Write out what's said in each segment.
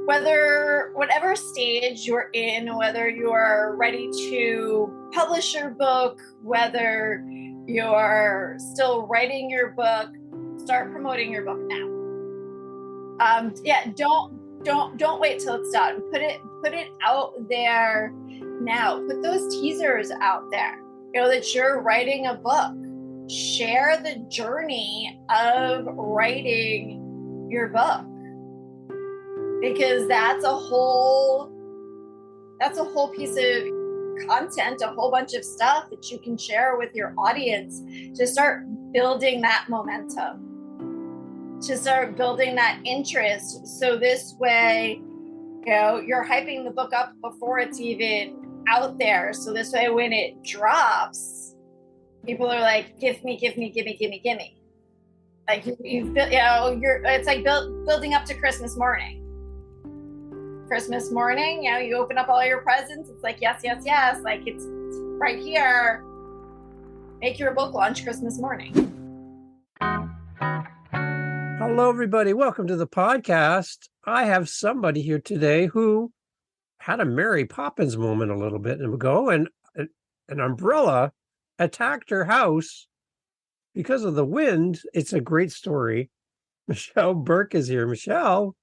whatever stage you're in, whether you're ready to publish your book, whether you're still writing your book, start promoting your book now. Don't wait till it's done. Put it out there now. Put those teasers out there. You know that you're writing a book. Share the journey of writing your book, because that's a whole piece of content, a whole bunch of stuff that you can share with your audience to start building that momentum, to start building that interest. So this way, you know, you're hyping the book up before it's even out there. So this way, when it drops, people are like, give me. Like you've built, you know, it's like building up to Christmas morning. Christmas morning, you know, you open up all your presents. It's like, yes. Like it's right here. Make your book launch Christmas morning. Hello, everybody. Welcome to the podcast. I have somebody here today who had a Mary Poppins moment a little bit ago, and an umbrella attacked her house because of the wind. It's a great story. Michelle Burke is here. Michelle,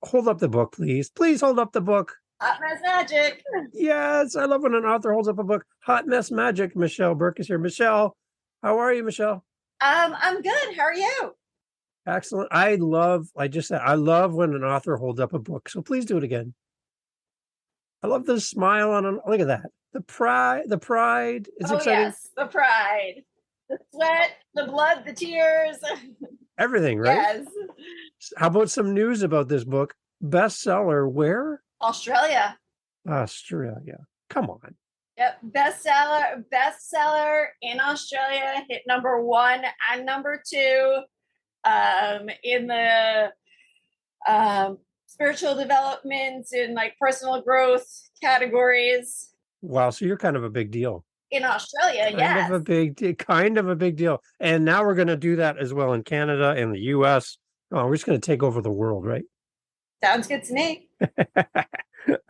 hold up the book, please. Please hold up the book. Hot Mess Magic. Yes, I love when an author holds up a book. Hot Mess Magic. Michelle Burke is here. Michelle, how are you, Michelle? I'm good. How are you? Excellent. I love when an author holds up a book. So please do it again. I love the smile on him. Look at that. The pride. It's exciting. Yes, the pride. The sweat, the blood, the tears. Everything, right? Yes. How about some news about this book? Bestseller where? Australia. Come on. Yep. Bestseller in Australia. Hit number 1 and number 2 in the spiritual development and like personal growth categories. Wow. So you're kind of a big deal. In Australia, yes. Kind of a big deal. And now we're going to do that as well in Canada and the U.S. Oh, we're just going to take over the world, right? Sounds good to me.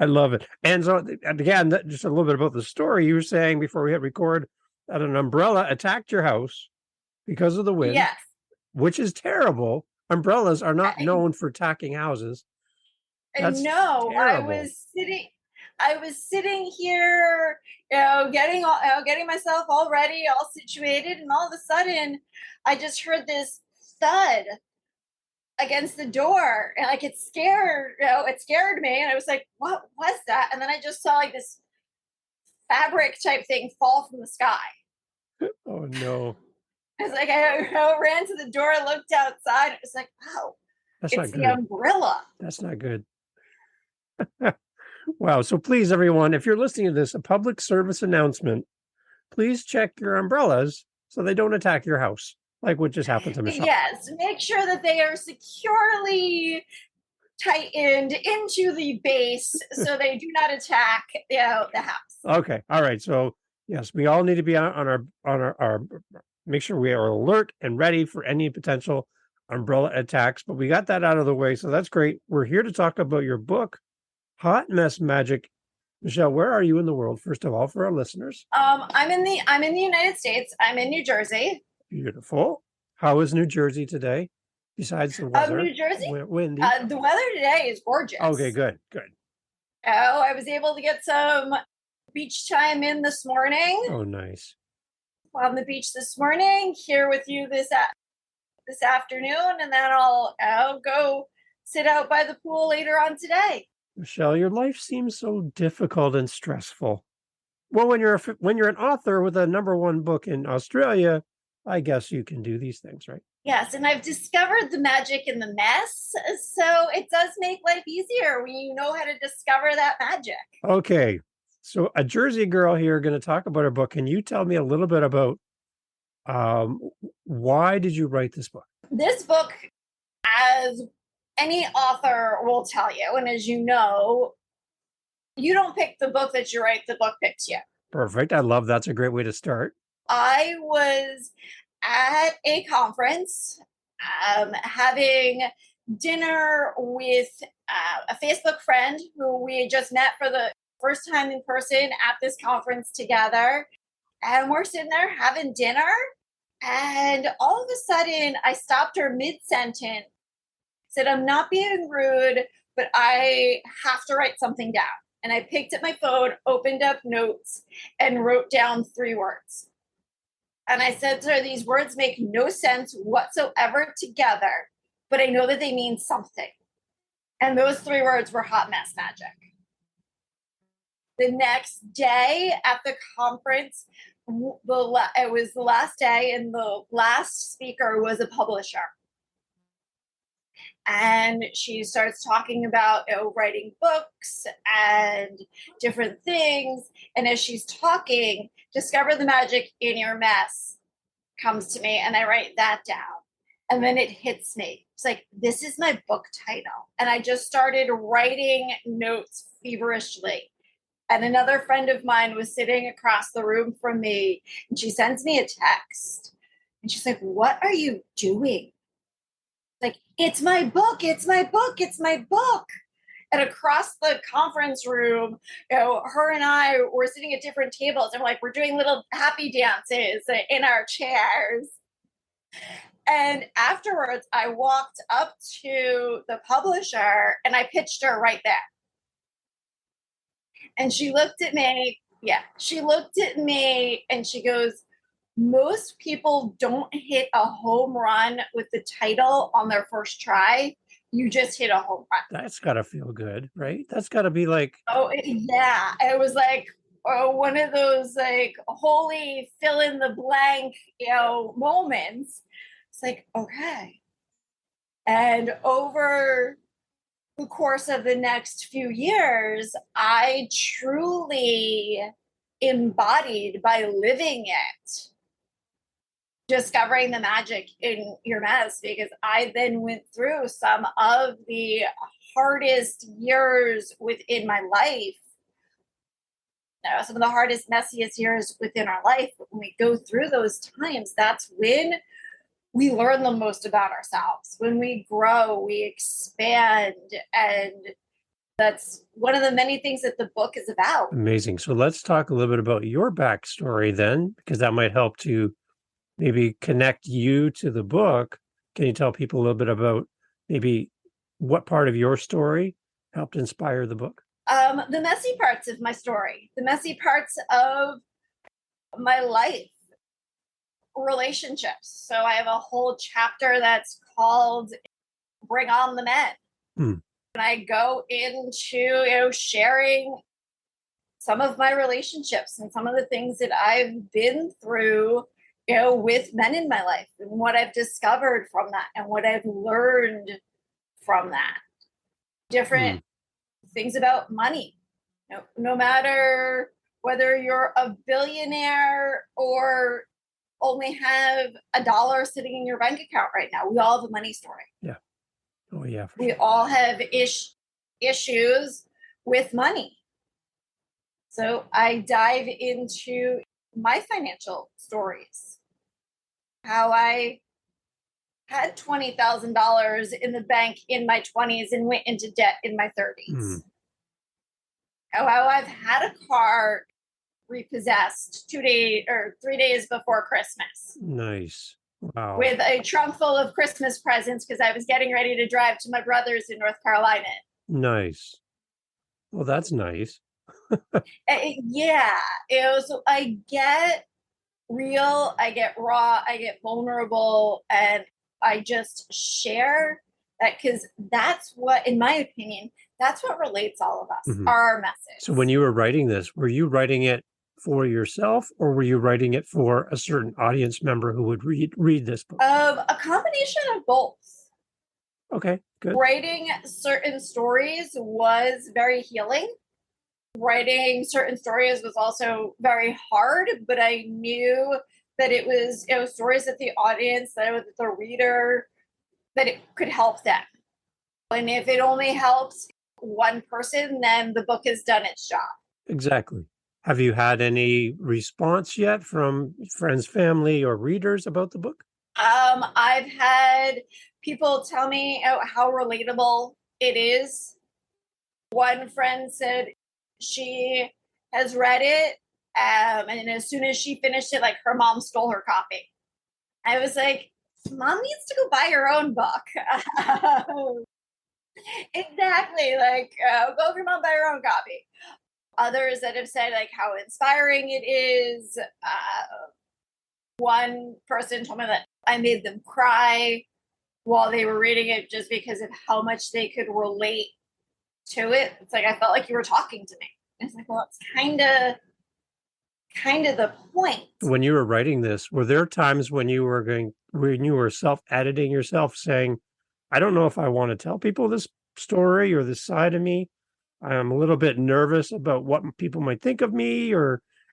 I love it. And so, again, just a little bit about the story. You were saying before we hit record that an umbrella attacked your house because of the wind. Yes. Which is terrible. Umbrellas are not known for attacking houses. That's no, terrible. I was sitting here, you know, getting myself all ready, all situated, and all of a sudden, I just heard this thud against the door, and like it scared me, and I was like, "What was that?" And then I just saw like this fabric type thing fall from the sky. Oh no! It's like I ran to the door, looked outside. It was like, "Wow, it's the umbrella." That's not good. Wow. So please, everyone, if you're listening to this, a public service announcement, please check your umbrellas so they don't attack your house, like what just happened to Michelle. Yes, make sure that they are securely tightened into the base so they do not attack the house. Okay. All right. So yes, we all need to be on our make sure we are alert and ready for any potential umbrella attacks. But we got that out of the way, so that's great. We're here to talk about your book, Hot Mess Magic. Michelle, where are you in the world, first of all, for our listeners? I'm in the United States. I'm in New Jersey. Beautiful. How is New Jersey today? Besides the weather, New Jersey, windy. The weather today is gorgeous. Okay, good. Oh, I was able to get some beach time in this morning. Oh, nice. On the beach this morning, here with you this afternoon, and then I'll go sit out by the pool later on today. Michelle, your life seems so difficult and stressful. Well, when you're an author with a #1 book in Australia, I guess you can do these things, right? Yes, and I've discovered the magic in the mess, so it does make life easier when you know how to discover that magic. Okay, so a Jersey girl here going to talk about her book. Can you tell me a little bit about why did you write this book? This book, as any author will tell you, and as you know, you don't pick the book that you write, the book picks you. Perfect. I love that's a great way to start. I was at a conference having dinner with a Facebook friend who we had just met for the first time in person at this conference together. And we're sitting there having dinner. And all of a sudden, I stopped her mid-sentence, said, I'm not being rude, but I have to write something down. And I picked up my phone, opened up notes, and wrote down 3 words. And I said to her, these words make no sense whatsoever together, but I know that they mean something. And those 3 words were hot mess magic. The next day at the conference, it was the last day, and the last speaker was a publisher. And she starts talking about writing books and different things. And as she's talking, Discover the Magic in Your Mess comes to me, and I write that down. And then it hits me. It's like, this is my book title. And I just started writing notes feverishly. And another friend of mine was sitting across the room from me, and she sends me a text. And she's like, what are you doing? Like, it's my book, it's my book, it's my book. And across the conference room, her and I were sitting at different tables, and we're doing little happy dances in our chairs. And afterwards, I walked up to the publisher and I pitched her right there. And she looked at me. Yeah, she looked at me and she goes, most people don't hit a home run with the title on their first try. You just hit a home run. That's got to feel good, right? That's got to be like... Oh, yeah. It was like one of those like holy fill in the blank, moments. It's like, okay. And over the course of the next few years, I truly embodied by living it, discovering the magic in your mess, because I then went through some of the hardest years within my life. Some of the hardest, messiest years within our life. But when we go through those times, that's when we learn the most about ourselves. When we grow, we expand. And that's one of the many things that the book is about. Amazing. So let's talk a little bit about your backstory then, because that might help to maybe connect you to the book. Can you tell people a little bit about maybe what part of your story helped inspire the book? The messy parts of my story, the messy parts of my life, relationships. So I have a whole chapter that's called Bring on the Men. And I go into, sharing some of my relationships and some of the things that I've been through, with men in my life, and what I've discovered from that and what I've learned from that. Different things about money. No matter whether you're a billionaire or only have $1 sitting in your bank account right now, we all have a money story. Yeah. Oh, yeah. We all have issues with money. So I dive into my financial stories, how I had $20,000 in the bank in my 20s and went into debt in my 30s. How I've had a car repossessed 3 days before Christmas. Nice. Wow. With a trunk full of Christmas presents because I was getting ready to drive to my brother's in North Carolina. Nice. Well, that's nice. Yeah. I get real, I get raw, I get vulnerable, and I just share that because that's what, in my opinion, that's what relates all of us, our message. So when you were writing this, were you writing it for yourself, or were you writing it for a certain audience member who would read this book? A combination of both. Okay, good. Writing certain stories was very healing. Writing certain stories was also very hard, but I knew that it was stories that the audience, that the reader, that it could help them. And if it only helps one person, then the book has done its job. Exactly. Have you had any response yet from friends, family, or readers about the book? I've had people tell me how relatable it is. One friend said she has read it, and as soon as she finished it, like her mom stole her copy. I was like, Mom needs to go buy her own book. Exactly. Like, go if your mom buy her own copy. Others that have said like how inspiring it is. One person told me that I made them cry while they were reading it just because of how much they could relate to it. It's like I felt like you were talking to me. It's like, well, it's kind of the point. When you were writing this, were there times when you were self-editing yourself saying, I don't know if I want to tell people this story or this side of me. I'm a little bit nervous about what people might think of me,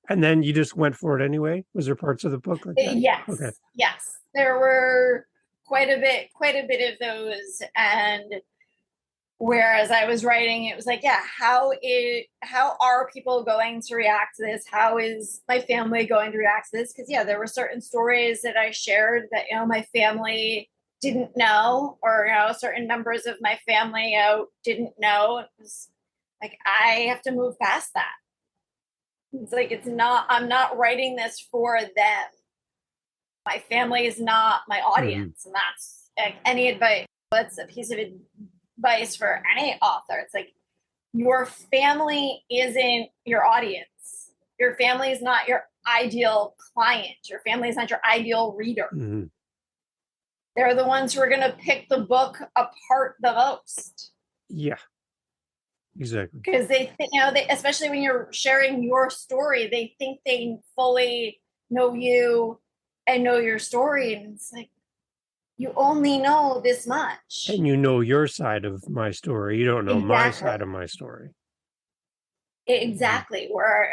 and then you just went for it anyway? Was there parts of the book like that? Yes. Okay. Yes. There were quite a bit of those. And whereas I was writing, it was like, yeah, how are people going to react to this? How is my family going to react to this? Because yeah, there were certain stories that I shared that, my family didn't know, or, certain members of my family didn't know. It was like, I have to move past that. It's like, I'm not writing this for them. My family is not my audience. And that's like any advice. That's a piece of advice for any author. It's like, your family isn't your audience. Your family is not your ideal client. Your family is not your ideal reader. Mm-hmm. They're the ones who are going to pick the book apart the most. Yeah, exactly. Because they especially when you're sharing your story, they think they fully know you and know your story. And it's like, you only know this much. And you know your side of my story. You don't know my Exactly. side of my story. Exactly. Where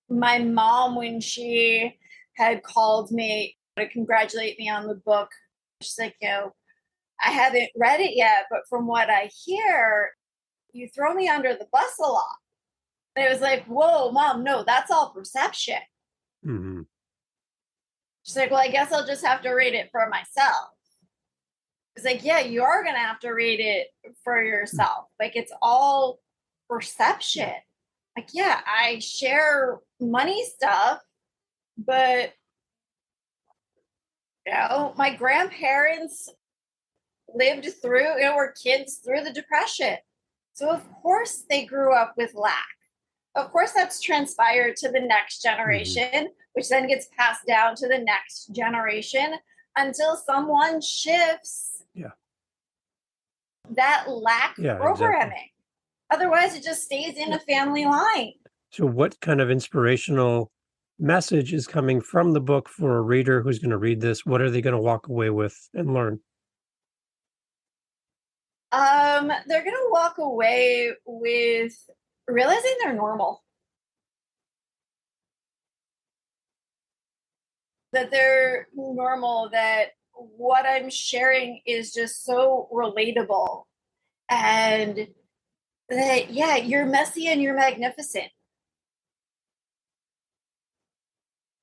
my mom, when she had called me to congratulate me on the book, she's like, I haven't read it yet, but from what I hear, you throw me under the bus a lot. And it was like, whoa, Mom, no, that's all perception. Mm-hmm. She's like, well, I guess I'll just have to read it for myself. It's like, yeah, you are going to have to read it for yourself. Like, it's all perception. Like, yeah, I share money stuff, but, my grandparents lived through, were kids through the Depression. So, of course, they grew up with lack. Of course, that's transpired to the next generation, which then gets passed down to the next generation until someone shifts that lack programming. Exactly. Otherwise, it just stays in a family line. So what kind of inspirational message is coming from the book for a reader who's going to read this? What are they going to walk away with and learn? They're going to walk away with realizing they're normal. That they're normal, that what I'm sharing is just so relatable. And that, yeah, you're messy and you're magnificent.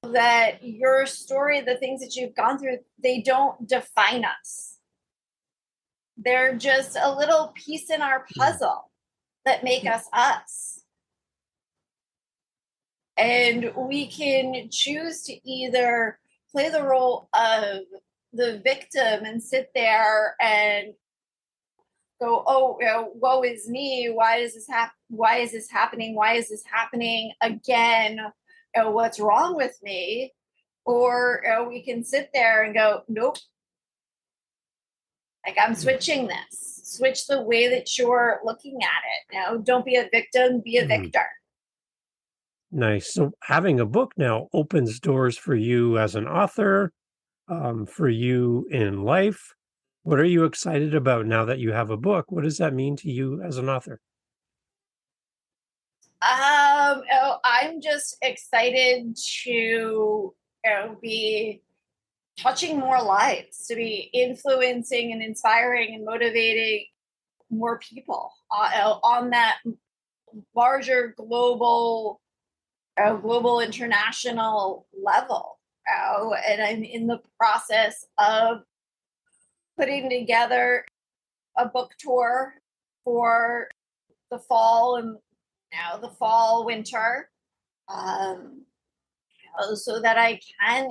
That your story, the things that you've gone through, they don't define us. They're just a little piece in our puzzle that make us us. And we can choose to either play the role of the victim and sit there and go, oh, woe is me. Why is this Why is this happening? Why is this happening again? What's wrong with me? Or we can sit there and go, nope. Like, I'm switching this. Switch the way that you're looking at it. Don't be a victim, be a victor. Nice. So having a book now opens doors for you as an author, for you in life. What are you excited about now that you have a book? What does that mean to you as an author? I'm just excited to be touching more lives, to be influencing and inspiring and motivating more people on that larger global international level. And I'm in the process of putting together a book tour for the fall and the fall, winter, um, so that I can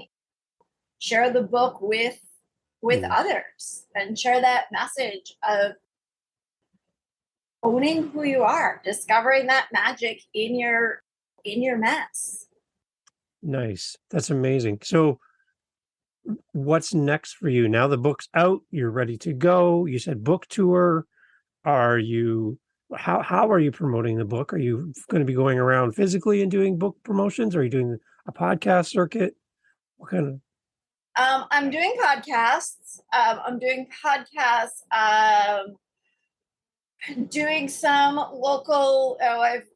share the book with Yes. others and share that message of owning who you are, discovering that magic in your mess. Nice. That's amazing. So what's next for you? Now the book's out, you're ready to go. You said book tour. Are you how are you promoting the book? Are you going to be going around physically and doing book promotions? Are you doing a podcast circuit? What kind of I'm doing podcasts. Doing some local. Oh, I've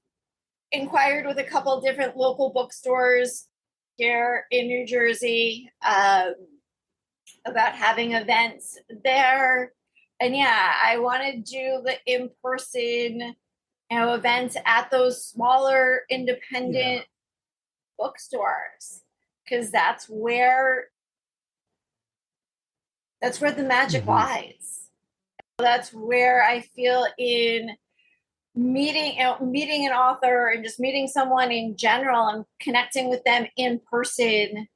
inquired with a couple different local bookstores here in New Jersey about having events there. And yeah, I want to do the in-person, events at those smaller independent bookstores because that's where the magic Mhm. lies. That's where I feel in meeting an author and just meeting someone in general and connecting with them in person.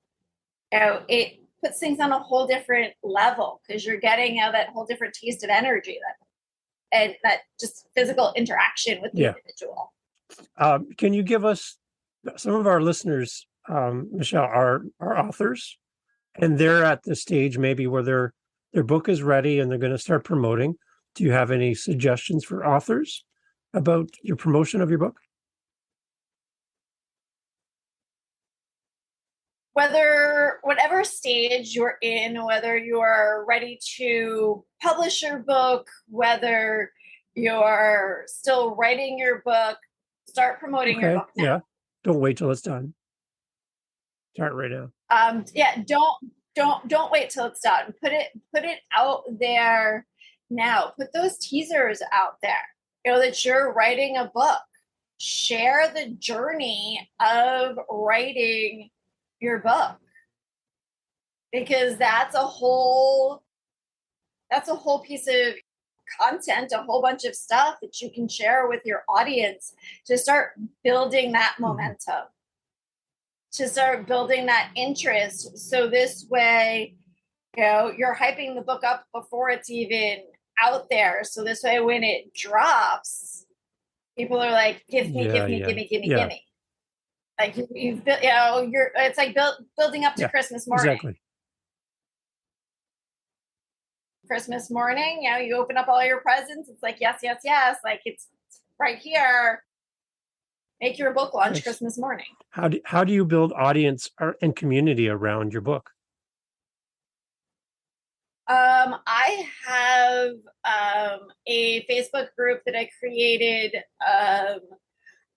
It puts things on a whole different level because you're getting that whole different taste of energy and that just physical interaction with the Yeah. individual. Can you give us some of our listeners, Michelle, are authors, and they're at the stage maybe where their book is ready and they're going to start promoting. Do you have any suggestions for authors about your promotion of your book? Whatever stage you're in, whether you're ready to publish your book, whether you're still writing your book, start promoting your Okay. book now. Yeah. Don't wait till it's done. Start right now. Yeah, don't wait till it's done. Put it out there now. Put those teasers out there. That you're writing a book. Share the journey of writing your book because that's a whole piece of content, a whole bunch of stuff that you can share with your audience to start building that momentum, to start building that interest. So this way, you're hyping the book up before it's even out there. So this way, when it drops, people are like, give me, Yeah. give me, Yeah. give me, give me, Yeah. give me. Like you've built, it's like building up to Yeah. Christmas morning. Exactly. Christmas morning, you open up all your presents. It's like, yes, yes, yes. Like it's right here. Make your book launch Nice. Christmas morning. How do you build audience and community around your book? I have a Facebook group that I created.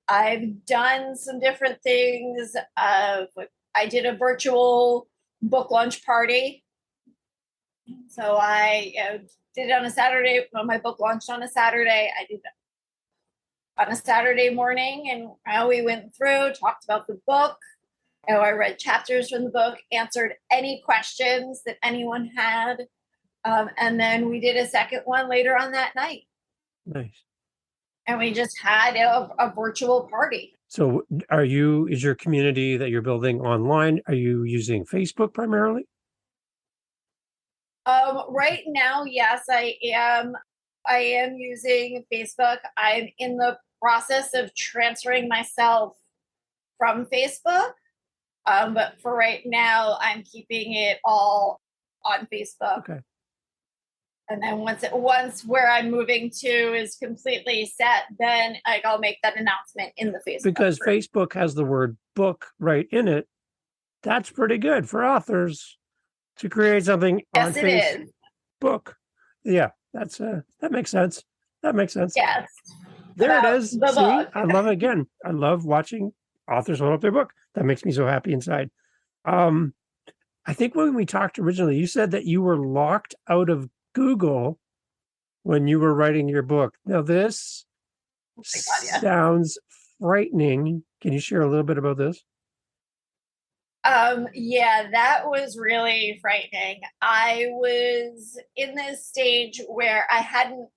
I've done some different things. I did a virtual book launch party. So I did it on a Saturday. When my book launched on a Saturday, I did it on a Saturday morning, and we went through, talked about the book. I read chapters from the book, answered any questions that anyone had. And then we did a second one later on that night. Nice. And we just had a virtual party. So is your community that you're building online, are you using Facebook primarily? Right now, yes, I am. I am using Facebook. I'm in the process of transferring myself from Facebook. But for right now, I'm keeping it all on Facebook. Okay. And then once where I'm moving to is completely set, then I'll make that announcement in the Facebook Because group. Facebook has the word book right in it. That's pretty good for authors to create something on Yes, it is. Facebook. Yeah, that makes sense. That makes sense. Yes. There it About is. the See, book. I love it again. I love watching authors hold up their book. That makes me so happy inside. I think when we talked originally, you said that you were locked out of Google when you were writing your book. Now, this Oh my God, yeah. sounds frightening. Can you share a little bit about this? Yeah, that was really frightening. I was in this stage where I hadn't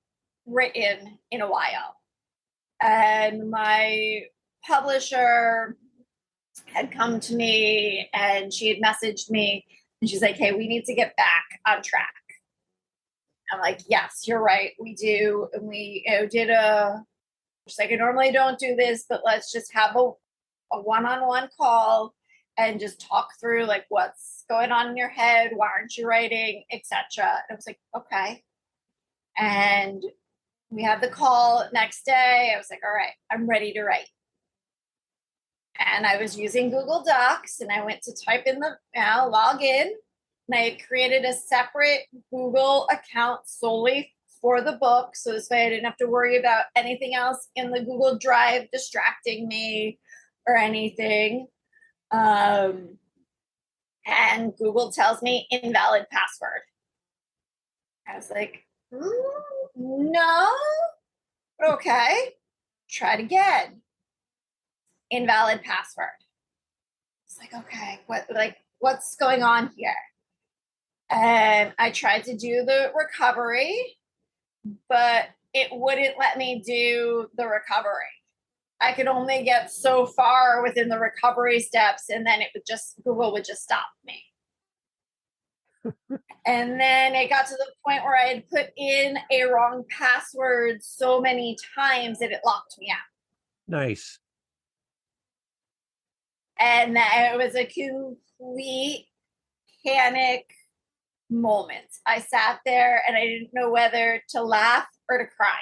written in a while. And my publisher had come to me and she had messaged me and she's like, hey, we need to get back on track. I'm like, yes, you're right. We do. And we did she's like, I normally don't do this, but let's just have a one-on-one call and just talk through like what's going on in your head. Why aren't you writing, etc. And I was like, okay. And we had the call next day. I was like, all right, I'm ready to write. And I was using Google Docs and I went to type in log in, and I had created a separate Google account solely for the book. So this way I didn't have to worry about anything else in the Google Drive distracting me or anything. And Google tells me invalid password. I was like, no, okay, try it again. Invalid password. It's like, okay, what's going on here? And I tried to do the recovery, but it wouldn't let me do the recovery. I could only get so far within the recovery steps, and then Google would just stop me. And then it got to the point where I had put in a wrong password so many times that it locked me out. Nice. And it was a complete panic moment. I sat there and I didn't know whether to laugh or to cry.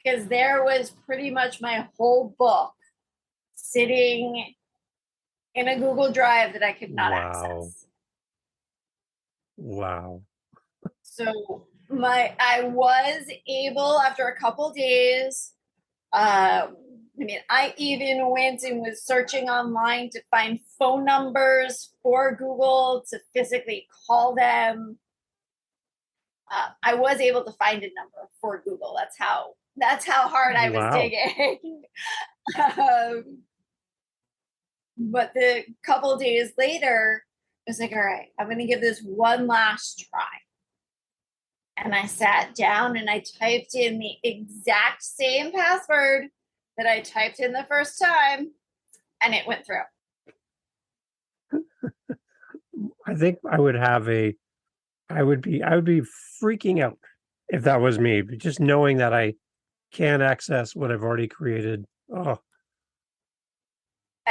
Because there was pretty much my whole book sitting in a Google Drive that I could not access. Wow. So I was able, after a couple days, I even went and was searching online to find phone numbers for Google to physically call them. I was able to find a number for Google. That's how hard I was digging. But the couple days later, I was like, all right, I'm going to give this one last try. And I sat down and I typed in the exact same password that I typed in the first time, and it went through. I think I would be freaking out if that was me, but just knowing that I can't access what I've already created. Oh.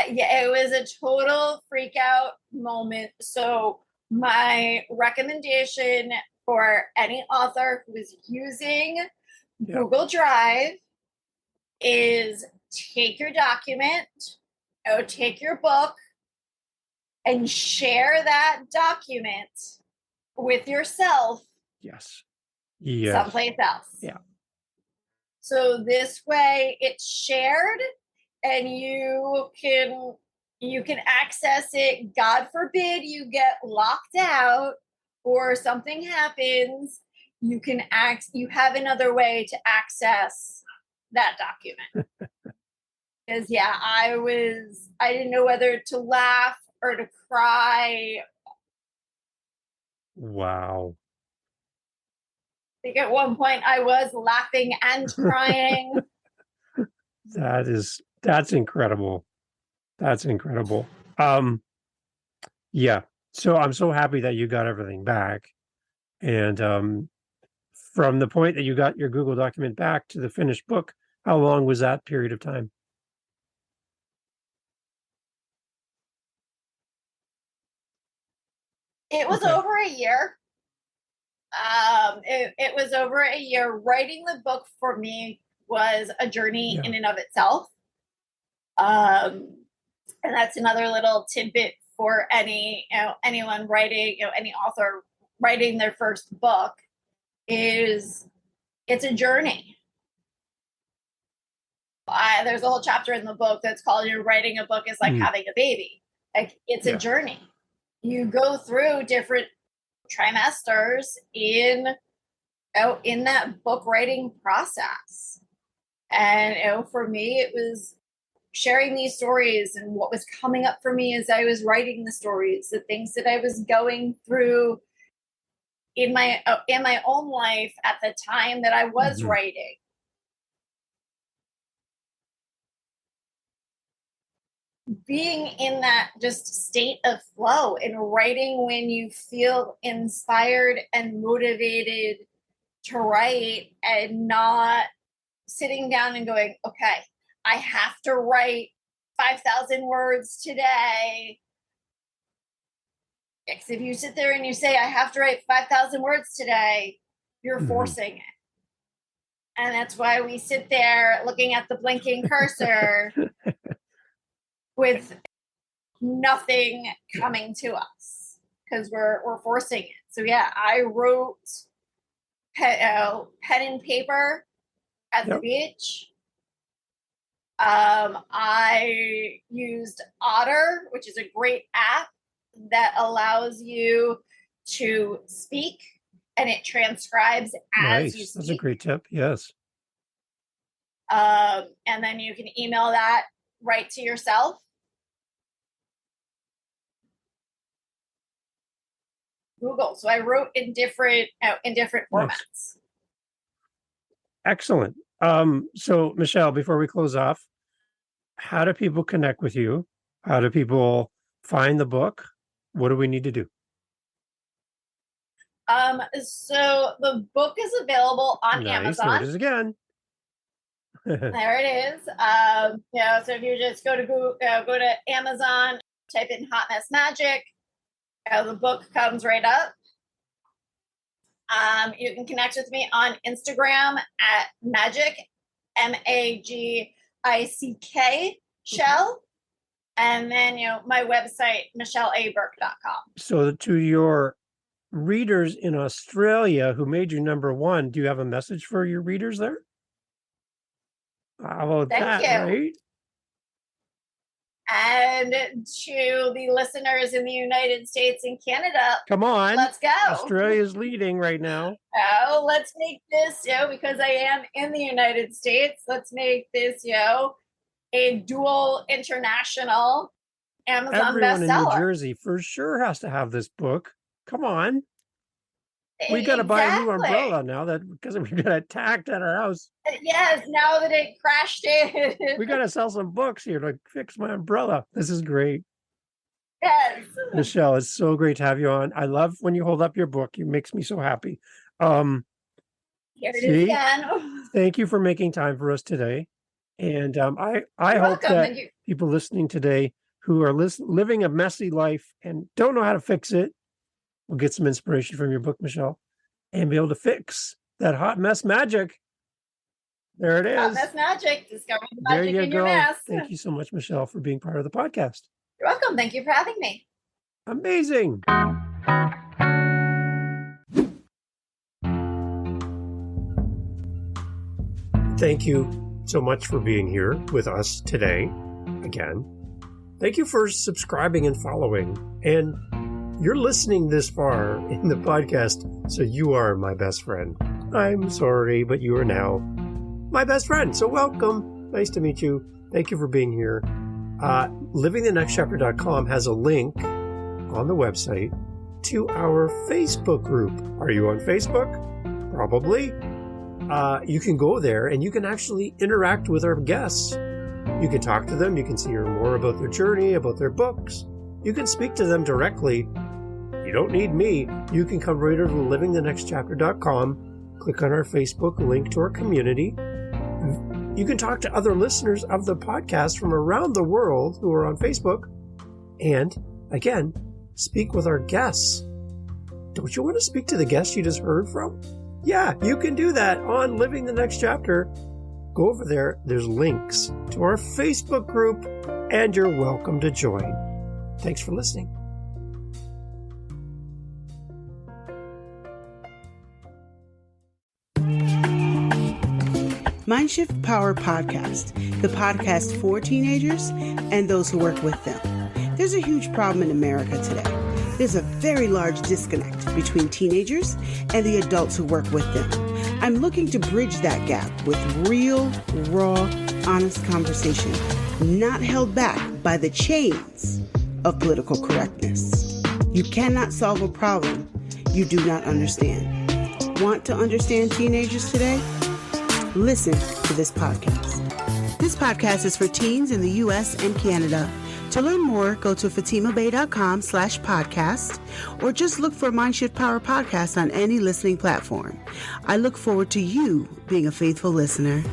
Yeah, it was a total freak out moment. So my recommendation for any author who is using Google Drive is take your document, take your book, and share that document with yourself. Yes. Someplace else. Yeah. So this way it's shared and you can access it. God forbid you get locked out or something happens, you have another way to access that document. Because I didn't know whether to laugh or to cry. Wow. I think at one point I was laughing and crying. That's incredible. That's incredible. Yeah. So I'm so happy that you got everything back. And from the point that you got your Google document back to the finished book, how long was that period of time? It was over a year. It was over a year. Writing the book for me was a journey in and of itself. And that's another little tidbit for anyone writing, any author writing their first book, is it's a journey. There's a whole chapter in the book that's called "Writing a book is like having a baby." Like it's a journey. You go through different trimesters in that book writing process. And for me, it was sharing these stories and what was coming up for me as I was writing the stories, the things that I was going through in my own life at the time that I was Mhm. writing. Being in that just state of flow and writing when you feel inspired and motivated to write, and not sitting down and going, okay, I have to write 5,000 words today. Because if you sit there and you say, I have to write 5,000 words today, you're forcing it. And that's why we sit there looking at the blinking cursor with nothing coming to us, because we're forcing it. So yeah, I wrote pen and paper at the beach. I used Otter, which is a great app that allows you to speak and it transcribes as you Nice. speak. That's a great tip. Yes. And then you can email that right to yourself. Google. So I wrote in different formats. Nice. Excellent. So Michelle, before we close off, how do people connect with you? How do people find the book? What do we need to do? So the book is available on Nice. Amazon. There it is again. There it is. So if you just go to Amazon, type in Hot Mess Magic, the book comes right up. You can connect with me on Instagram at Magic, Magick Shell. And then, my website, michelleaburke.com. So to your readers in Australia who made you number one, do you have a message for your readers there? How about Thank that, you. right? And to the listeners in the United States and Canada, come on. Let's go. Australia's leading right now. Oh, let's make this, because I am in the United States, let's make this, a dual international Amazon Everyone bestseller. in New Jersey for sure has to have this book. Come on. We got to buy a new umbrella now because we got attacked at our house. Yes, now that it crashed in. We got to sell some books here to fix my umbrella. This is great. Yes. Michelle, it's so great to have you on. I love when you hold up your book. It makes me so happy. Here it is again. Thank you for making time for us today. And I hope that people listening today who are living a messy life and don't know how to fix it will get some inspiration from your book, Michelle, and be able to fix that hot mess magic. There it is. Hot Mess Magic. Discovering the magic in your mess. Thank you so much, Michelle, for being part of the podcast. You're welcome. Thank you for having me. Amazing. Thank you so much for being here with us today. Again, thank you for subscribing and following. And you're listening this far in the podcast, so you are my best friend. I'm sorry, but you are now my best friend. So welcome. Nice to meet you. Thank you for being here. LivingTheNextChapter.com has a link on the website to our Facebook group. Are you on Facebook? Probably. You can go there and you can actually interact with our guests. You can talk to them. You can hear more about their journey, about their books. You can speak to them directly. You don't need me. You can come right over to livingthenextchapter.com, click on our Facebook, link to our community. You can talk to other listeners of the podcast from around the world who are on Facebook. And, again, speak with our guests. Don't you want to speak to the guests you just heard from? Yeah, you can do that on Living the Next Chapter. Go over there. There's links to our Facebook group, and you're welcome to join. Thanks for listening. Mindshift Power Podcast, the podcast for teenagers and those who work with them. There's a huge problem in America today. There's a very large disconnect between teenagers and the adults who work with them. I'm looking to bridge that gap with real, raw, honest conversation, not held back by the chains of political correctness. You cannot solve a problem you do not understand. Want to understand teenagers today? Listen to this podcast. This podcast is for teens in the U.S. and Canada. To learn more, go to fatimabay.com/podcast or just look for Mindshift Power Podcast on any listening platform. I look forward to you being a faithful listener.